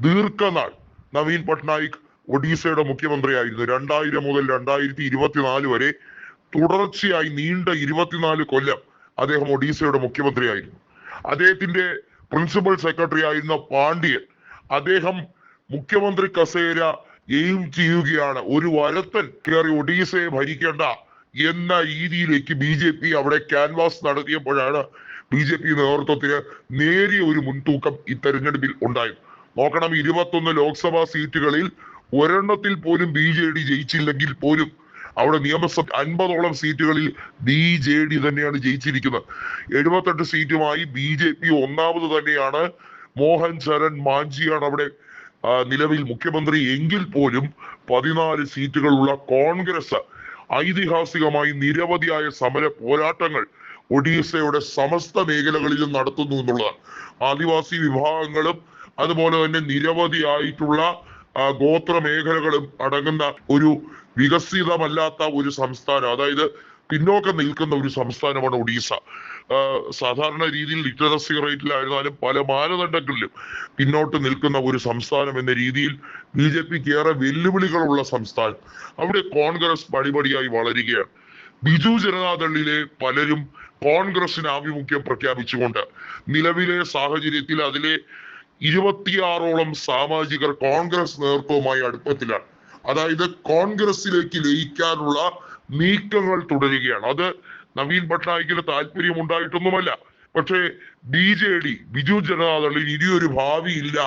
ദീർഘനാൾ നവീൻ പട്നായിക് ഒഡീസയുടെ മുഖ്യമന്ത്രിയായിരുന്നു. 2000 മുതൽ 2024 വരെ തുടർച്ചയായി നീണ്ട 24 കൊല്ലം അദ്ദേഹം ഒഡീസയുടെ മുഖ്യമന്ത്രിയായിരുന്നു. അദ്ദേഹത്തിന്റെ പ്രിൻസിപ്പൽ സെക്രട്ടറി ആയിരുന്ന പാണ്ഡ്യൻ, അദ്ദേഹം മുഖ്യമന്ത്രി കസേര എയിം ചെയ്യുകയാണ്. ഒരു വരത്തൻ കയറി ഒഡീസയെ ഭരിക്കേണ്ട എന്ന രീതിയിലേക്ക് BJP അവിടെ ക്യാൻവാസ് നടത്തിയപ്പോഴാണ് BJP നേതൃത്വത്തിന് നേരിയ ഒരു മുൻതൂക്കം ഈ തെരഞ്ഞെടുപ്പിൽ ഉണ്ടായത്. നോക്കണം, 21 ലോക്സഭാ സീറ്റുകളിൽ ഒരെണ്ണത്തിൽ പോലും BJD ജയിച്ചില്ലെങ്കിൽ പോലും അവിടെ നിയമസഭ 50ഓളം സീറ്റുകളിൽ BJD തന്നെയാണ് ജയിച്ചിരിക്കുന്നത്. 78 സീറ്റുമായി BJP ഒന്നാമത് തന്നെയാണ്. മോഹൻ ചരൺ മാഞ്ചിയാണ് അവിടെ നിലവിൽ മുഖ്യമന്ത്രി എങ്കിൽ പോലും 14 സീറ്റുകളുള്ള കോൺഗ്രസ് ഐതിഹാസികമായി നിരവധിയായ സമര പോരാട്ടങ്ങൾ ഒഡീസയുടെ സമസ്ത മേഖലകളിലും നടത്തുന്നു എന്നുള്ളതാണ്. ആദിവാസി വിഭാഗങ്ങളും അതുപോലെ തന്നെ നിരവധിയായിട്ടുള്ള ഗോത്ര മേഖലകളും അടങ്ങുന്ന ഒരു വികസിതമല്ലാത്ത ഒരു സംസ്ഥാനം, അതായത് പിന്നോക്കം നിൽക്കുന്ന ഒരു സംസ്ഥാനമാണ് ഒഡീസ. സാധാരണ രീതിയിൽ ലിറ്ററസി റേറ്റിലായിരുന്നാലും പല മാനദണ്ഡങ്ങളിലും പിന്നോട്ട് നിൽക്കുന്ന ഒരു സംസ്ഥാനം എന്ന രീതിയിൽ BJPക്ക് ഏറെ വെല്ലുവിളികളുള്ള സംസ്ഥാനം. അവിടെ കോൺഗ്രസ് പടിപടിയായി വളരുകയാണ്. ബിജു ജനതാദളിലെ പലരും കോൺഗ്രസിന് ആഭിമുഖ്യം പ്രഖ്യാപിച്ചുകൊണ്ട് നിലവിലെ സാഹചര്യത്തിൽ അതിലെ 26ഓളം സാമാജികർ കോൺഗ്രസ് നേതൃത്വവുമായി അടുപ്പത്തിലാണ്. അതായത് കോൺഗ്രസിലേക്ക് ലയിക്കാനുള്ള നീക്കങ്ങൾ തുടരുകയാണ്. അത് നവീൻ പട്നായിക്കിന് താല്പര്യം ഉണ്ടായിട്ടൊന്നുമല്ല. പക്ഷേ BJD, ബിജു ജനതാദളിന് ഇനിയൊരു ഭാവി ഇല്ല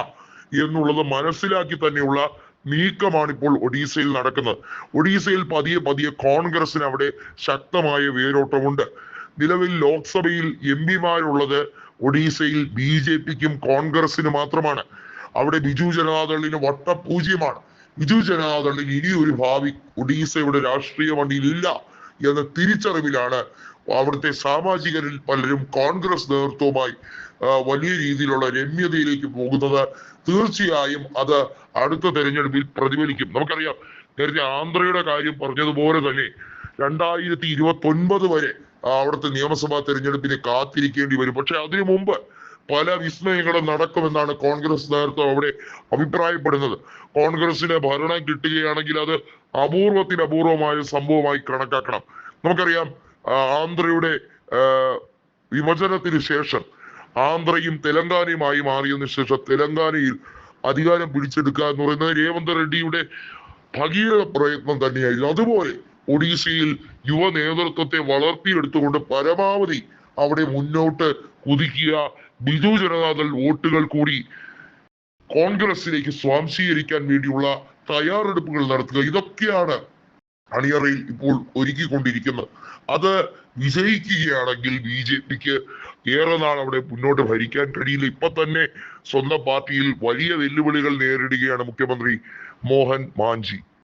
എന്നുള്ളത് മനസ്സിലാക്കി തന്നെയുള്ള നീക്കമാണ് ഇപ്പോൾ ഒഡീസയിൽ നടക്കുന്നത്. ഒഡീസയിൽ പതിയെ പതിയെ കോൺഗ്രസിന് അവിടെ ശക്തമായ വേരോട്ടമുണ്ട്. നിലവിൽ ലോക്സഭയിൽ MP മാരുള്ളത് ഒഡീസയിൽ BJPക്കും കോൺഗ്രസിന് മാത്രമാണ്. അവിടെ ബിജു ജനതാദളിന് വട്ടപൂജ്യമാണ്. ബിജു ജനതാദളിന് ഇനിയൊരു ഭാവി ഒഡീസയുടെ രാഷ്ട്രീയ മണ്ണിൽ ഇല്ല എന്ന തിരിച്ചറിവിലാണ് അവിടുത്തെ സാമാജികരിൽ പലരും കോൺഗ്രസ് നേതൃത്വവുമായി വലിയ രീതിയിലുള്ള രമ്യതയിലേക്ക് പോകുന്നത്. തീർച്ചയായും അത് അടുത്ത തെരഞ്ഞെടുപ്പിൽ പ്രതിഫലിക്കും. നമുക്കറിയാം, നേരത്തെ ആന്ധ്രയുടെ കാര്യം പറഞ്ഞതുപോലെ തന്നെ 2029 വരെ അവിടുത്തെ നിയമസഭാ തെരഞ്ഞെടുപ്പിന് കാത്തിരിക്കേണ്ടി വരും. പക്ഷെ അതിനു മുമ്പ് പല വിസ്മയങ്ങളും നടക്കുമെന്നാണ് കോൺഗ്രസ് നേതൃത്വം അവിടെ അഭിപ്രായപ്പെടുന്നത്. കോൺഗ്രസിന് ഭരണം കിട്ടുകയാണെങ്കിൽ അത് അപൂർവമായ സംഭവമായി കണക്കാക്കണം. നമുക്കറിയാം, ആന്ധ്രയുടെ വിഭജനത്തിന് ശേഷം ആന്ധ്രയും തെലങ്കാനയുമായി മാറിയതിനു ശേഷം തെലങ്കാനയിൽ അധികാരം പിടിച്ചെടുക്കുക എന്ന് പറയുന്നത് രേവന്ത് റെഡ്ഡിയുടെ ഭഗീരഥ പ്രയത്നം തന്നെയായിരുന്നു. അതുപോലെ ഒഡീസയിൽ യുവ നേതൃത്വത്തെ വളർത്തിയെടുത്തുകൊണ്ട് പരമാവധി അവിടെ മുന്നോട്ട് കുതിക്കുക, ബിജു ജനതാദൾ വോട്ടുകൾ കൂടി കോൺഗ്രസിലേക്ക് സ്വാംശീകരിക്കാൻ വേണ്ടിയുള്ള തയ്യാറെടുപ്പുകൾ നടത്തുക, ഇതൊക്കെയാണ് അണിയറയിൽ ഇപ്പോൾ ഒരുക്കിക്കൊണ്ടിരിക്കുന്നത്. അത് വിജയിക്കുകയാണെങ്കിൽ BJPക്ക് ഏറെ നാൾ അവിടെ മുന്നോട്ട് ഭരിക്കാൻ കഴിയില്ല. ഇപ്പൊ തന്നെ സ്വന്തം പാർട്ടിയിൽ വലിയ വെല്ലുവിളികൾ നേരിടുകയാണ് മുഖ്യമന്ത്രി മോഹൻ മാഞ്ചി.